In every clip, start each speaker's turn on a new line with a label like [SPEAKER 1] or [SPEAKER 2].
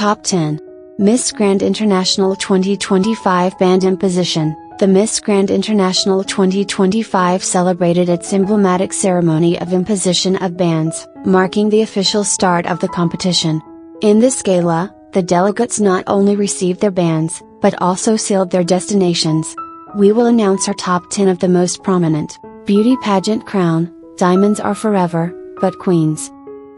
[SPEAKER 1] Top 10. Miss Grand International 2025 Band Imposition. The Miss Grand International 2025 celebrated its emblematic ceremony of imposition of bands, marking the official start of the competition. In this gala, the delegates not only received their bands, but also sealed their destinations. We will announce our top 10 of the most prominent. Beauty Pageant Crown. Diamonds are forever, but queens.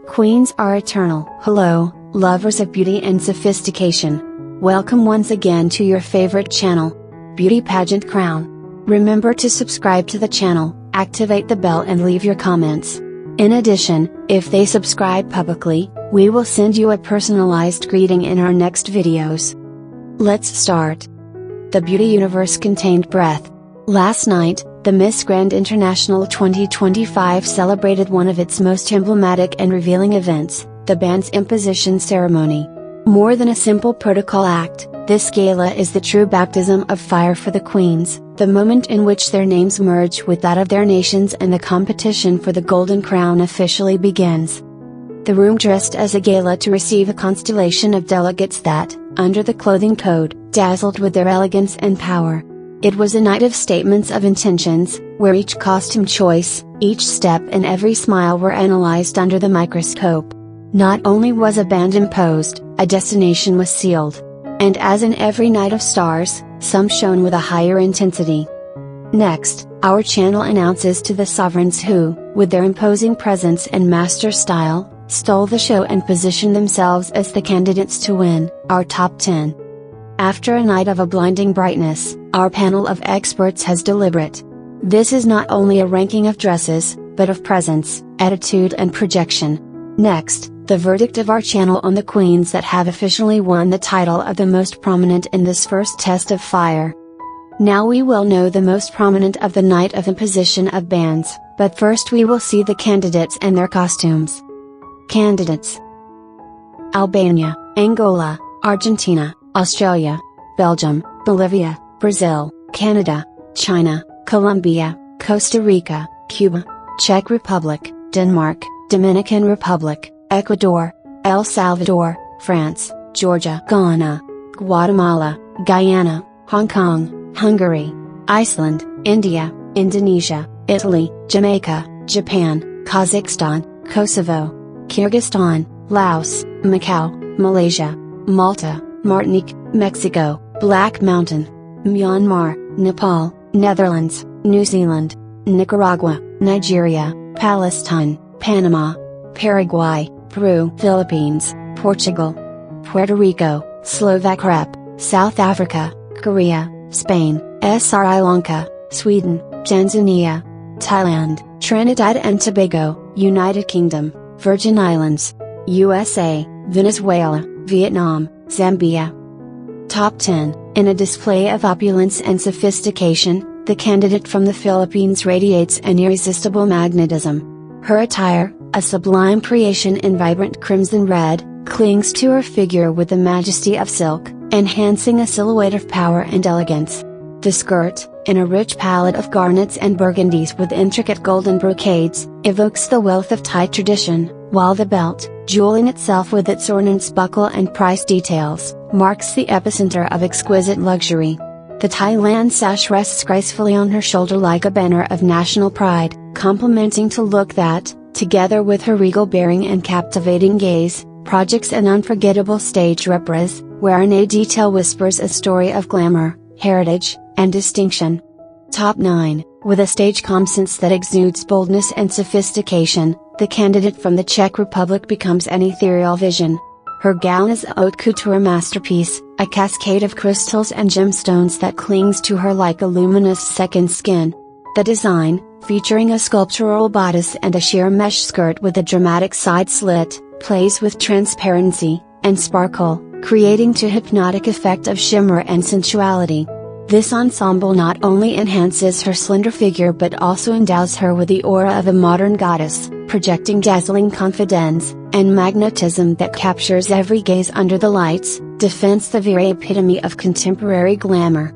[SPEAKER 1] Queens are eternal. Hello, lovers of beauty and sophistication. Welcome once again to your favorite channel, Beauty Pageant Crown. Remember to subscribe to the channel, activate the bell and leave your comments. In addition, if they subscribe publicly, we will send you a personalized greeting in our next videos. Let's start. The beauty universe contained breath. Last night, the Miss Grand International 2025 celebrated one of its most emblematic and revealing events, the Band Imposition Ceremony. More than a simple protocol act, this gala is the true baptism of fire for the queens, the moment in which their names merge with that of their nations and the competition for the Golden Crown officially begins. The room dressed as a gala to receive a constellation of delegates that, under the clothing code, dazzled with their elegance and power. It was a night of statements of intentions, where each costume choice, each step and every smile were analyzed under the microscope. Not only was a band imposed, a destination was sealed. And as in every night of stars, some shone with a higher intensity. Next, our channel announces to the sovereigns who, with their imposing presence and master style, stole the show and positioned themselves as the candidates to win, our top 10. After a night of a blinding brightness, our panel of experts has deliberate. This is not only a ranking of dresses, but of presence, attitude and projection. Next, the verdict of our channel on the queens that have officially won the title of the most prominent in this first test of fire. Now we will know the most prominent of the night of imposition of bands, but first we will see the candidates and their costumes. Candidates: Albania, Angola, Argentina, Australia, Belgium, Bolivia, Brazil, Canada, China, Colombia, Costa Rica, Cuba, Czech Republic, Denmark, Dominican Republic, Ecuador, El Salvador, France, Georgia, Ghana, Guatemala, Guyana, Hong Kong, Hungary, Iceland, India, Indonesia, Italy, Jamaica, Japan, Kazakhstan, Kosovo, Kyrgyzstan, Laos, Macau, Malaysia, Malta, Martinique, Mexico, Black Mountain, Myanmar, Nepal, Netherlands, New Zealand, Nicaragua, Nigeria, Palestine, Panama, Paraguay, Peru, Philippines, Portugal, Puerto Rico, Slovakia, South Africa, Korea, Spain, Sri Lanka, Sweden, Tanzania, Thailand, Trinidad and Tobago, United Kingdom, Virgin Islands, USA, Venezuela, Vietnam, Zambia. Top 10. In a display of opulence and sophistication, the candidate from the Philippines radiates an irresistible magnetism. Her attire, a sublime creation in vibrant crimson red, clings to her figure with the majesty of silk, enhancing a silhouette of power and elegance. The skirt, in a rich palette of garnets and burgundies with intricate golden brocades, evokes the wealth of Thai tradition, while the belt, jeweling itself with its ornaments, buckle and price details, marks the epicenter of exquisite luxury. The Thailand sash rests gracefully on her shoulder like a banner of national pride, complementing to look that, together with her regal bearing and captivating gaze, projects an unforgettable stage reprise, wherein a detail whispers a story of glamour, heritage, and distinction. Top 9. With a stage presence that exudes boldness and sophistication, the candidate from the Czech Republic becomes an ethereal vision. Her gown is a haute couture masterpiece, a cascade of crystals and gemstones that clings to her like a luminous second skin. The design, featuring a sculptural bodice and a sheer mesh skirt with a dramatic side slit, plays with transparency and sparkle, creating a hypnotic effect of shimmer and sensuality. This ensemble not only enhances her slender figure but also endows her with the aura of a modern goddess, projecting dazzling confidence and magnetism that captures every gaze under the lights, defends the very epitome of contemporary glamour.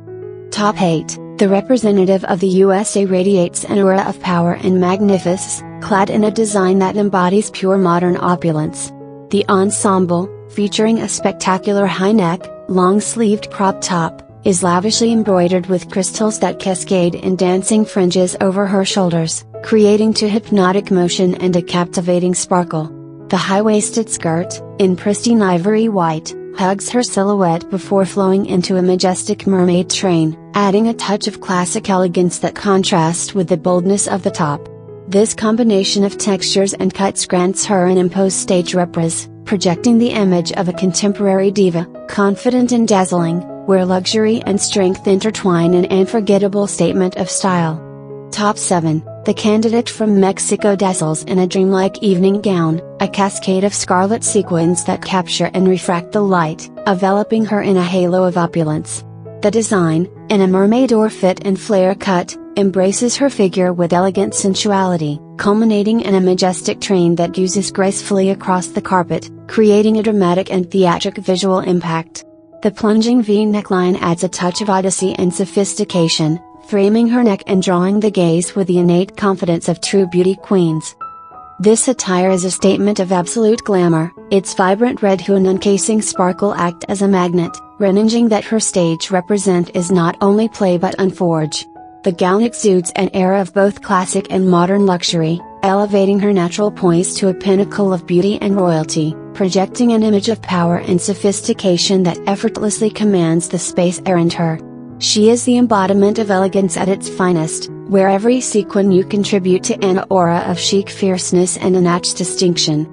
[SPEAKER 1] Top 8. The representative of the USA radiates an aura of power and magnificence, clad in a design that embodies pure modern opulence. The ensemble, featuring a spectacular high neck, long-sleeved crop top, is lavishly embroidered with crystals that cascade in dancing fringes over her shoulders, creating a hypnotic motion and a captivating sparkle. The high-waisted skirt, in pristine ivory white, hugs her silhouette before flowing into a majestic mermaid train, adding a touch of classic elegance that contrasts with the boldness of the top. This combination of textures and cuts grants her an imposed stage reprise, projecting the image of a contemporary diva, confident and dazzling, where luxury and strength intertwine in an unforgettable statement of style. Top 7. The candidate from Mexico dazzles in a dreamlike evening gown, a cascade of scarlet sequins that capture and refract the light, enveloping her in a halo of opulence. The design, in a mermaid or fit and flare cut, embraces her figure with elegant sensuality, culminating in a majestic train that oozes gracefully across the carpet, creating a dramatic and theatric visual impact. The plunging V neckline adds a touch of odyssey and sophistication, framing her neck and drawing the gaze with the innate confidence of true beauty queens. This attire is a statement of absolute glamour, its vibrant red hue and uncasing sparkle act as a magnet, reneging that her stage represent is not only play but unforge. The gown exudes an era of both classic and modern luxury, elevating her natural poise to a pinnacle of beauty and royalty, projecting an image of power and sophistication that effortlessly commands the space around her. She is the embodiment of elegance at its finest, where every sequin you contribute to an aura of chic fierceness and unmatched distinction.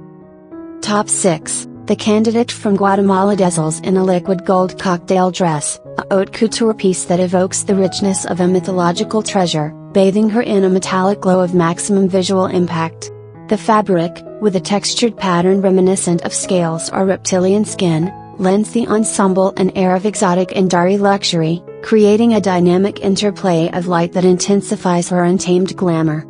[SPEAKER 1] Top 6. The candidate from Guatemala dazzles in a liquid gold cocktail dress, a haute couture piece that evokes the richness of a mythological treasure, bathing her in a metallic glow of maximum visual impact. The fabric, with a textured pattern reminiscent of scales or reptilian skin, lends the ensemble an air of exotic and airy luxury, creating a dynamic interplay of light that intensifies her untamed glamour.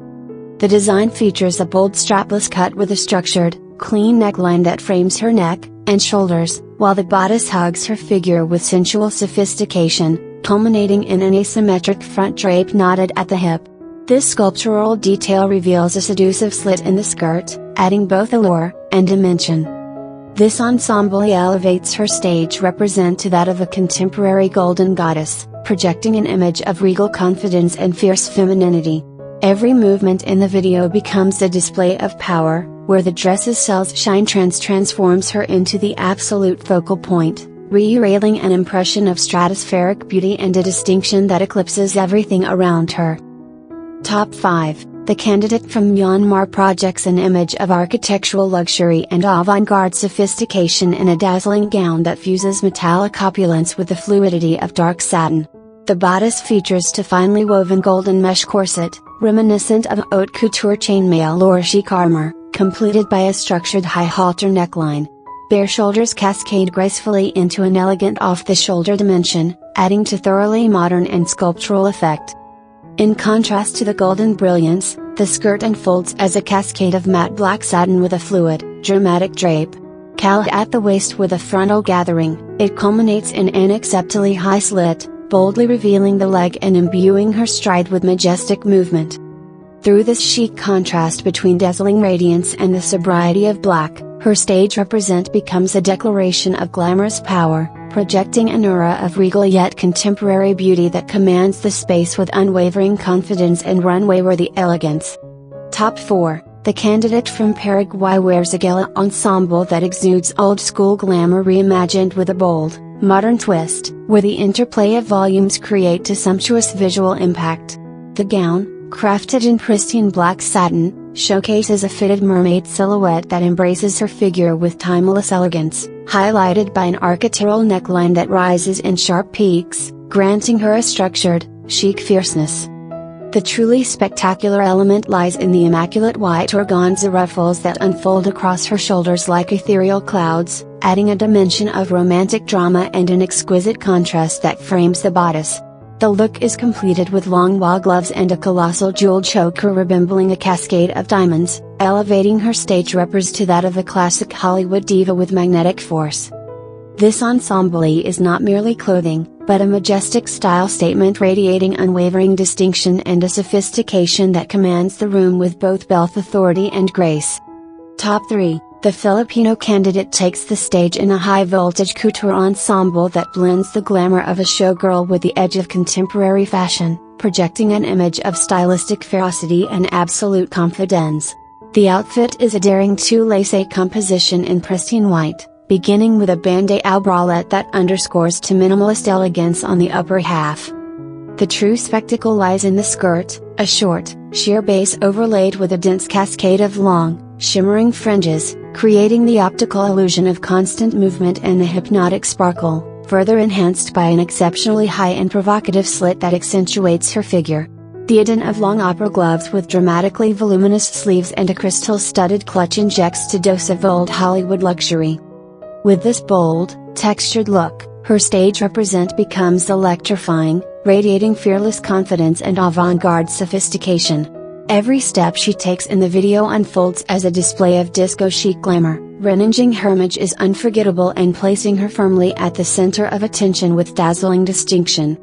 [SPEAKER 1] The design features a bold strapless cut with a structured, clean neckline that frames her neck and shoulders, while the bodice hugs her figure with sensual sophistication, culminating in an asymmetric front drape knotted at the hip. This sculptural detail reveals a seductive slit in the skirt, adding both allure and dimension. This ensemble elevates her stage represent to that of a contemporary golden goddess, projecting an image of regal confidence and fierce femininity. Every movement in the video becomes a display of power, where the dress's cells shine transforms her into the absolute focal point, re-railing an impression of stratospheric beauty and a distinction that eclipses everything around her. Top 5. The candidate from Myanmar projects an image of architectural luxury and avant-garde sophistication in a dazzling gown that fuses metallic opulence with the fluidity of dark satin. The bodice features a finely woven golden mesh corset, reminiscent of haute couture chainmail or chic armor, completed by a structured high halter neckline. Bare shoulders cascade gracefully into an elegant off-the-shoulder dimension, adding to thoroughly modern and sculptural effect. In contrast to the golden brilliance, the skirt unfolds as a cascade of matte black satin with a fluid, dramatic drape. Cala at the waist with a frontal gathering, it culminates in an acceptably high slit, boldly revealing the leg and imbuing her stride with majestic movement. Through this chic contrast between dazzling radiance and the sobriety of black, her stage represent becomes a declaration of glamorous power, projecting an aura of regal yet contemporary beauty that commands the space with unwavering confidence and runway-worthy elegance. Top 4. The candidate from Paraguay wears a gala ensemble that exudes old-school glamour reimagined with a bold, modern twist, where the interplay of volumes create a sumptuous visual impact. The gown, crafted in pristine black satin, showcases a fitted mermaid silhouette that embraces her figure with timeless elegance, highlighted by an architectural neckline that rises in sharp peaks, granting her a structured, chic fierceness. The truly spectacular element lies in the immaculate white organza ruffles that unfold across her shoulders like ethereal clouds, adding a dimension of romantic drama and an exquisite contrast that frames the bodice. The look is completed with long wall gloves and a colossal jeweled choker resembling a cascade of diamonds, elevating her stage reprise to that of a classic Hollywood diva with magnetic force. This ensemble is not merely clothing, but a majestic style statement radiating unwavering distinction and a sophistication that commands the room with both wealth, authority and grace. Top 3. The Filipino candidate takes the stage in a high-voltage couture ensemble that blends the glamour of a showgirl with the edge of contemporary fashion, projecting an image of stylistic ferocity and absolute confidence. The outfit is a daring two-lace composition in pristine white, beginning with a bandeau bralette that underscores to minimalist elegance on the upper half. The true spectacle lies in the skirt, a short, sheer base overlaid with a dense cascade of long, shimmering fringes, creating the optical illusion of constant movement and a hypnotic sparkle, further enhanced by an exceptionally high and provocative slit that accentuates her figure. The adorn of long opera gloves with dramatically voluminous sleeves and a crystal-studded clutch injects a dose of old Hollywood luxury. With this bold, textured look, her stage represent becomes electrifying, radiating fearless confidence and avant-garde sophistication. Every step she takes in the video unfolds as a display of disco chic glamour, rendering her image is unforgettable and placing her firmly at the center of attention with dazzling distinction.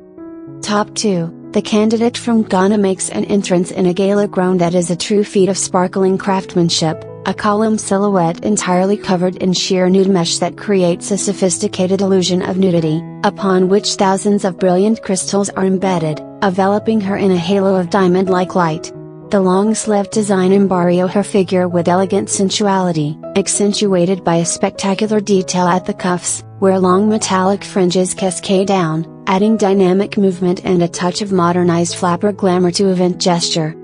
[SPEAKER 1] Top 2. The candidate from Ghana makes an entrance in a gala gown that is a true feat of sparkling craftsmanship, a column silhouette entirely covered in sheer nude mesh that creates a sophisticated illusion of nudity, upon which thousands of brilliant crystals are embedded, enveloping her in a halo of diamond-like light. The long-sleeved design embroids her figure with elegant sensuality, accentuated by a spectacular detail at the cuffs, where long metallic fringes cascade down, adding dynamic movement and a touch of modernized flapper glamour to event gesture.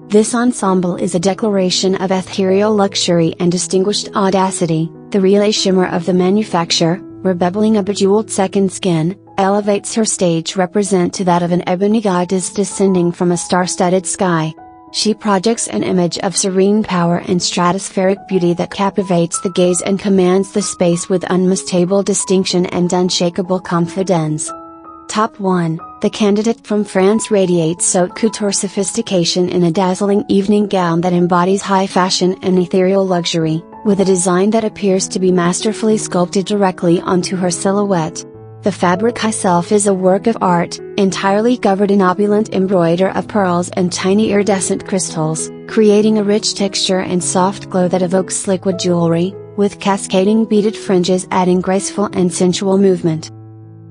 [SPEAKER 1] This ensemble is a declaration of ethereal luxury and distinguished audacity. The relay shimmer of the manufacturer, revealing a bejeweled second skin, elevates her stage represent to that of an ebony goddess descending from a star-studded sky. She projects an image of serene power and stratospheric beauty that captivates the gaze and commands the space with unmistakable distinction and unshakable confidence. Top 1. The candidate from France radiates haute couture sophistication in a dazzling evening gown that embodies high fashion and ethereal luxury, with a design that appears to be masterfully sculpted directly onto her silhouette. The fabric itself is a work of art, entirely covered in opulent embroidery of pearls and tiny iridescent crystals, creating a rich texture and soft glow that evokes liquid jewelry, with cascading beaded fringes adding graceful and sensual movement.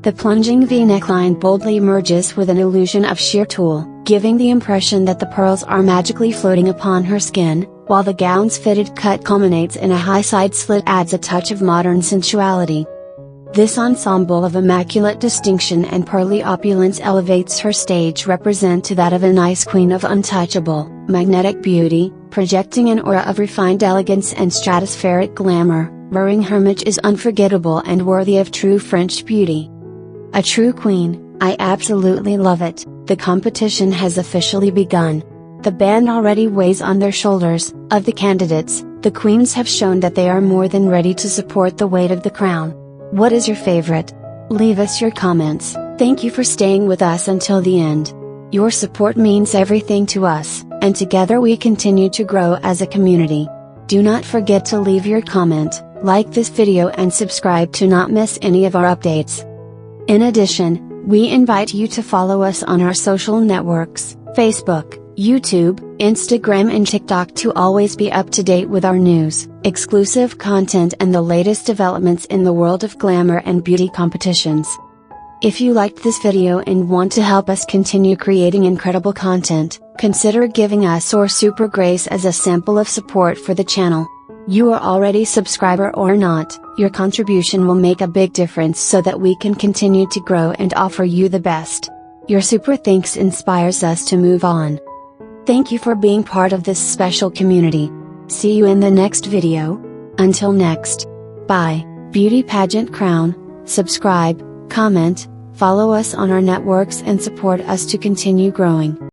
[SPEAKER 1] The plunging V neckline boldly emerges with an illusion of sheer tulle, giving the impression that the pearls are magically floating upon her skin, while the gown's fitted cut culminates in a high side slit adds a touch of modern sensuality. This ensemble of immaculate distinction and pearly opulence elevates her stage represent to that of an ice queen of untouchable, magnetic beauty, projecting an aura of refined elegance and stratospheric glamour, wherein her image is unforgettable and worthy of true French beauty. A true queen, I absolutely love it. The competition has officially begun. The band already weighs on their shoulders. Of the candidates, the queens have shown that they are more than ready to support the weight of the crown. What is your favorite? Leave us your comments. Thank you for staying with us until the end. Your support means everything to us, and together we continue to grow as a community. Do not forget to leave your comment, like this video and subscribe to not miss any of our updates. In addition, we invite you to follow us on our social networks, Facebook, YouTube, Instagram and TikTok to always be up to date with our news, exclusive content and the latest developments in the world of glamour and beauty competitions. If you liked this video and want to help us continue creating incredible content, consider giving us or Super Grace as a sample of support for the channel. You are already a subscriber or not, your contribution will make a big difference so that we can continue to grow and offer you the best. Your super thanks inspires us to move on. Thank you for being part of this special community. See you in the next video. Until next. Bye. Beauty Pageant Crown, subscribe, comment, follow us on our networks and support us to continue growing.